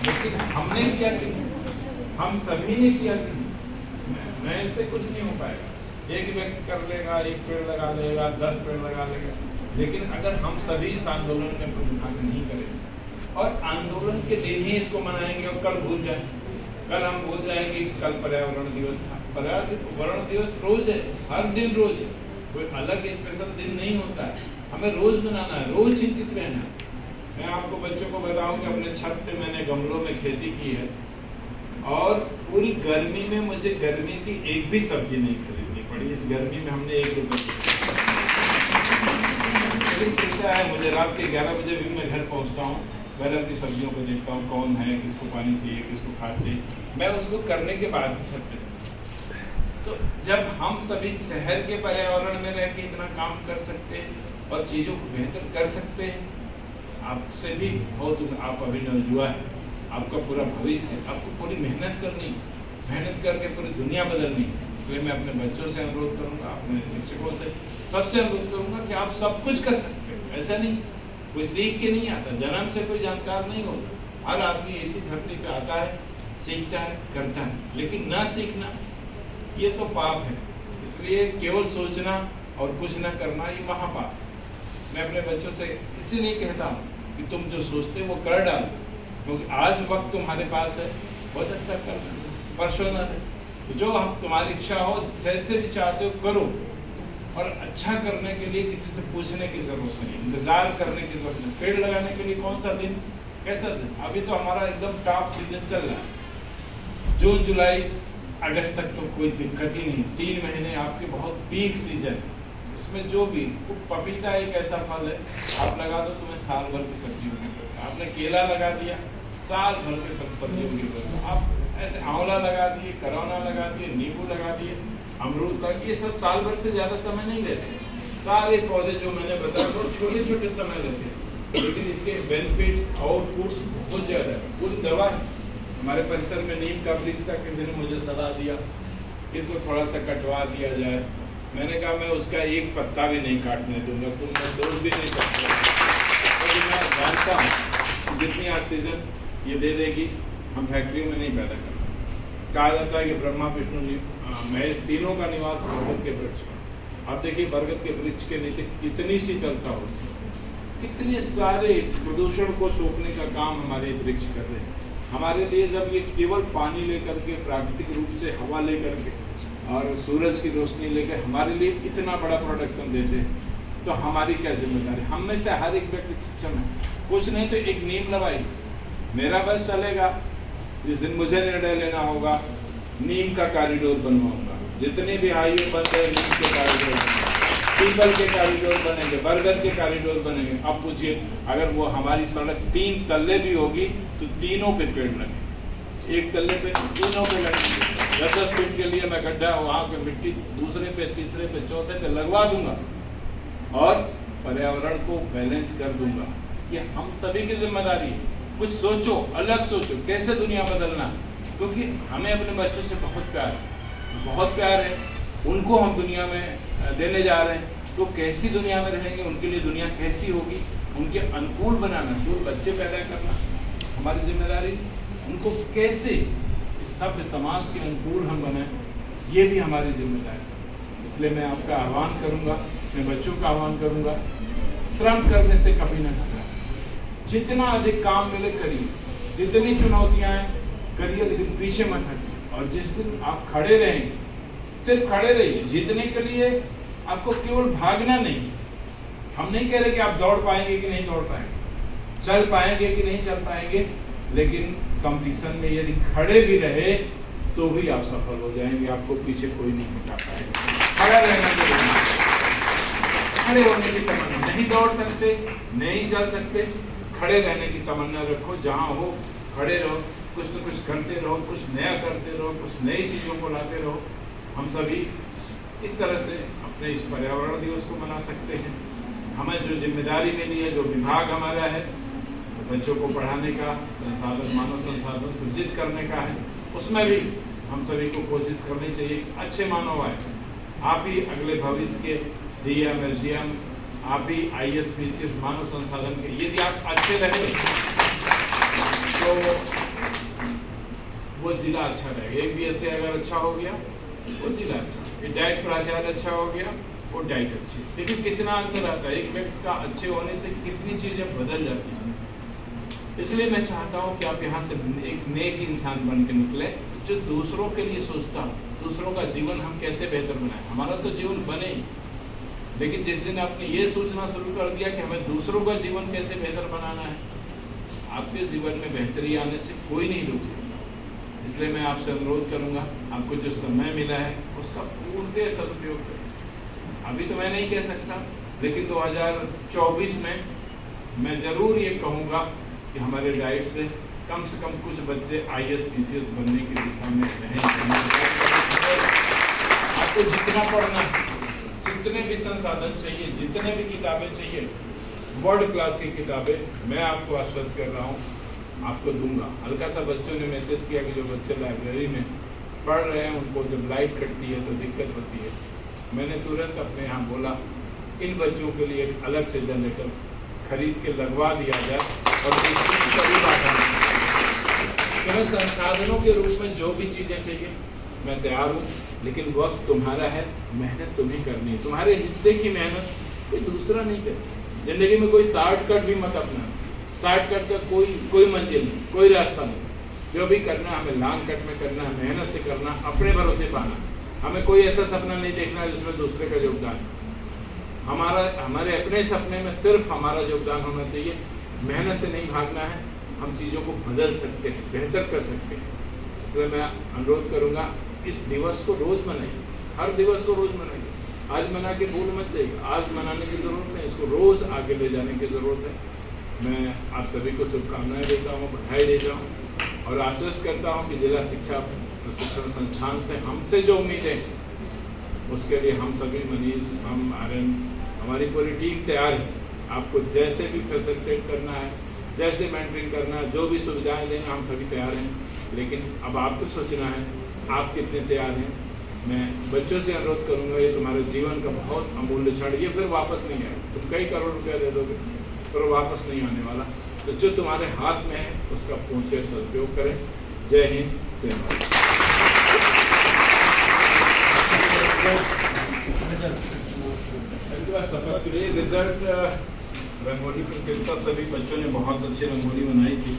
लेकिन हमने किया कि नहीं, हम सभी ने किया कि नहीं, मैं से कुछ नहीं हो पाएगा। एक व्यक्ति कर लेगा, एक पेड़ लगा लेगा, 10 पेड़ लगा लेगा, लेकिन अगर हम सभी इस आंदोलन में भाग नहीं करेंगे और आंदोलन के दिन ही इसको मनाएंगे और कल भूल जाए, कल हम भूल जाएंगे कि कल पर्यावरण दिवस था। पर्यावरण दिवस रोज है, हर दिन रोज है, कोई अलग स्पेशल दिन नहीं होता है, हमें रोज मनाना है, रोज चिंतित रहना है। मैं आपको बच्चों को बताऊं कि अपने छत पे मैंने गमलों में खेती की है और पूरी गर्मी में मुझे गर्मी की एक भी सब्जी नहीं खरीदनी पड़ी। इस गर्मी में हमने 1 रुपये चिंता है मुझे। रात के 11 बजे भी मैं घर पहुंचता हूँ, घर की सब्जियों को देखता हूँ कौन है, किसको पानी चाहिए, किसको खाद चाहिए, मैं उसको करने के बाद ही छत पे। तो जब हम सभी शहर के पर्यावरण में रह के इतना काम कर सकते हैं और चीज़ों को बेहतर कर सकते हैं, आपसे भी बहुत, आप अभी नौजुवान है, आपका पूरा भविष्य है, आपको पूरी मेहनत करनी, मेहनत करके पूरी दुनिया बदलनी। इसलिए मैं अपने बच्चों से अनुरोध करूंगा, अपने शिक्षकों से, सबसे अनुरोध करूंगा कि आप सब कुछ कर सकते हैं। ऐसा नहीं कोई सीख के नहीं आता, जन्म से कोई जानकार नहीं होता। हर आदमी इसी धरती पे आता है, सीखता है, करता है, लेकिन ना सीखना ये तो पाप है। इसलिए केवल सोचना और कुछ ना करना ये महापाप। मैं अपने बच्चों से इसीलिए कहता हूँ कि तुम जो सोचते हो वो कर डालो, क्योंकि आज वक्त तुम्हारे पास है, हो सकता है कल परसों न रहे। जो हम तुम्हारी इच्छा हो, जैसे भी चाहते हो करो, और अच्छा करने के लिए किसी से पूछने की जरूरत नहीं, इंतजार करने की जरूरत नहीं। पेड़ लगाने के लिए कौन सा दिन, कैसा दिन? अभी तो हमारा एकदम टॉप सीजन चल रहा है, जून जुलाई अगस्त तक तो कोई दिक्कत ही नहीं। 3 महीने आपके बहुत पीक सीजन है, उसमें जो भी, पपीता एक ऐसा फल है, आप लगा दो तुम्हें साल भर की सब्जी होगी। आपने केला लगा दिया, साल भर के सब सब्जी होगी। आप ऐसे आंवला लगा दिए, करौना लगा दिए, नींबू लगा दिए, अमरूद लगा, ये सब साल भर से ज़्यादा समय नहीं लेते। सारे पौधे जो मैंने बताया वो छोटे छोटे समय लेते हैं, लेकिन इसके बेनिफिट्स, आउटपुट्स बहुत ज़्यादा है, पूरी दवा है। हमारे परिसर में नीम का वृक्ष था, किसी ने मुझे सलाह दिया कि इसको थोड़ा सा कटवा दिया जाए। मैंने कहा मैं उसका एक पत्ता भी नहीं काटने दूंगा, तुम मैं सोच भी नहीं सकते। तो मैं जानता हूँ जितनी ऑक्सीजन ये दे देगी, हम फैक्ट्रियों में नहीं पैदा कर सकते। कहा जाता है कि ब्रह्मा विष्णु महेश तीनों का निवास बरगद के वृक्ष में। आप देखिए बरगद के वृक्ष के नीचे कितनी शीतलता होती है, कितने सारे प्रदूषण को सोखने का काम हमारे वृक्ष कर रहे हैं। हमारे लिए जब ये केवल पानी लेकर के, प्राकृतिक रूप से हवा लेकर के और सूरज की रोशनी लेकर हमारे लिए इतना बड़ा प्रोडक्शन देते हैं, तो हमारी क्या जिम्मेदारी? हम में से हर एक व्यक्ति सक्षम है, कुछ नहीं तो एक नीम लगाई, मेरा बस चलेगा। जिस दिन मुझे निर्णय लेना होगा, नीम का कॉरिडोर बनवाऊंगा, जितने भी हाईवे बन रहे नीम के कॉरिडोर, पीपल के कॉरिडोर बनेंगे, बरगद के कॉरिडोर बनेंगे। अब पूछिए अगर वो हमारी सड़क 3 तल्ले भी होगी तो तीनों पे पेड़ लगे, एक तल्ले पे तीनों पे लगेंगे। 10-10 फीट के लिए मैं गड्ढा वहाँ पे मिट्टी दूसरे पे, तीसरे पे, चौथे पे लगवा दूंगा और पर्यावरण को बैलेंस कर दूंगा। ये हम सभी की जिम्मेदारी है। कुछ सोचो, अलग सोचो, कैसे दुनिया बदलना, क्योंकि हमें अपने बच्चों से बहुत प्यार है, बहुत प्यार है, उनको हम दुनिया में देने जा रहे हैं। तो कैसी दुनिया में रहेंगे, उनके लिए दुनिया कैसी होगी, उनके अनुकूल बनाना, जो बच्चे पैदा करना हमारी जिम्मेदारी। उनको कैसे इस सभ्य समाज के अनुकूल हम बनाएं, ये भी हमारी जिम्मेदारी। इसलिए मैं आपका आह्वान करूंगा, अपने बच्चों का आह्वान करूंगा, श्रम करने से कभी ना घबराएं, जितना अधिक काम मिले करिए, जितनी चुनौतियां आए करिए, लेकिन पीछे मत हटिए। और जिस दिन आप खड़े रहेंगे, सिर्फ खड़े रहिए। जीतने के लिए आपको केवल भागना नहीं, हम नहीं कह रहे कि आप दौड़ पाएंगे कि नहीं दौड़ पाएंगे, चल पाएंगे कि नहीं चल पाएंगे, लेकिन कंपटीशन में यदि खड़े भी रहे तो भी आप सफल हो जाएंगे, आपको पीछे कोई नहीं हटा पाएगा। खड़ा रहना चाहिए, खड़े होने की तमन्ना, नहीं दौड़ सकते, नहीं चल सकते, खड़े रहने की तमन्ना रखो। जहाँ हो खड़े रहो, कुछ न कुछ करते रहो, कुछ नया करते रहो, कुछ नई चीज़ों को लाते रहो। हम सभी इस तरह से अपने इस पर्यावरण दिवस को मना सकते हैं। हमें जो जिम्मेदारी मिली है, जो विभाग हमारा है, बच्चों को पढ़ाने का, संसाधन, मानव संसाधन सृजित करने का है, उसमें भी हम सभी को कोशिश करनी चाहिए कि अच्छे मानव आए। आप ही अगले भविष्य के डीएम, एसडीएम, आप ही IAS, PCS मानव संसाधन के, यदि आप अच्छे रहे तो वो जिला अच्छा रहेगा। एक BSc अगर अच्छा हो गया वो जिला अच्छा, फिर डाइट प्राचार्य अच्छा हो गया वो डाइट अच्छी। देखिए कितना अंतर आता है, एक व्यक्ति का अच्छे होने से कितनी चीज़ें बदल जाती हैं। इसलिए मैं चाहता हूँ कि आप यहाँ से एक नेक इंसान बन के निकले जो दूसरों के लिए सोचता हो, दूसरों का जीवन हम कैसे बेहतर बनाएं। हमारा तो जीवन बने ही, लेकिन जिस दिन आपने ये सोचना शुरू कर दिया कि हमें दूसरों का जीवन कैसे बेहतर बनाना है, आपके जीवन में बेहतरी आने से कोई नहीं रोक सकता। इसलिए मैं आपसे अनुरोध करूंगा, आपको जो समय मिला है उसका पूर्ण सदुपयोग करें। अभी तो मैं नहीं कह सकता, लेकिन 2024 में मैं ज़रूर ये कहूँगा कि हमारे डाइट से कम कुछ बच्चे IAS PCS बनने की दिशा में रहें। आपको जितना पढ़ना, जितने भी संसाधन चाहिए, जितने भी किताबें चाहिए, वर्ल्ड क्लास की किताबें मैं आपको आश्वस्त कर रहा हूँ आपको दूंगा। हल्का सा बच्चों ने मैसेज किया कि जो बच्चे लाइब्रेरी में पढ़ रहे हैं उनको जब लाइट कटती है तो दिक्कत होती है। मैंने तुरंत अपने यहाँ बोला इन बच्चों के लिए एक अलग से जनरेटर खरीद के लगवा दिया जाए और तुम्हें संसाधनों के रूप में जो भी चीज़ें चाहिए मैं तैयार हूँ, लेकिन वक्त तुम्हारा है, मेहनत तुम्हें करनी है। तुम्हारे हिस्से की मेहनत कोई दूसरा नहीं करे। जिंदगी में कोई शॉर्टकट भी मत अपना, शॉर्टकट का कोई मंजिल नहीं, कोई रास्ता नहीं। जो भी करना है हमें लॉन्ग कट में करना है, मेहनत से करना, अपने भरोसे पाना। हमें कोई ऐसा सपना नहीं देखना है जिसमें दूसरे का योगदान। हमारे अपने सपने में सिर्फ हमारा योगदान होना चाहिए। मेहनत से नहीं भागना है, हम चीज़ों को बदल सकते हैं, बेहतर कर सकते हैं। इसलिए मैं अनुरोध करूँगा इस दिवस को रोज़ मनाइए, हर दिवस को रोज़ मनाइए। आज मना के भूल मत जाइए, आज मनाने की ज़रूरत नहीं, इसको रोज़ आगे ले जाने की ज़रूरत है। मैं आप सभी को शुभकामनाएं देता हूँ, बधाई देता हूँ और आश्वस्त करता हूँ कि जिला शिक्षा प्रशिक्षण संस्थान से हमसे जो उम्मीद है उसके लिए हम सभी मनीष, हम आर्यन, हमारी पूरी टीम तैयार है। आपको जैसे भी फैसिलिटेट करना है, जैसे मेंटरिंग करना है, जो भी सुविधाएं देंगे हम सभी तैयार हैं। लेकिन अब आपको सोचना है आप कितने तैयार हैं। मैं बच्चों से अनुरोध करूँगा, ये तुम्हारे जीवन का बहुत अमूल्य क्षण, ये फिर वापस नहीं आएगा। तुम कई करोड़ रुपया दे दोगे पर वापस नहीं आने वाला। तो जो तुम्हारे हाथ में है उसका पूर्ण सदुपयोग करें। जय हिंद, जय भारत। इसके बाद शपथ के लिए रिजल्ट रंगोली प्रतियोगिता सभी बच्चों ने बहुत अच्छी रंगोली बनाई थी।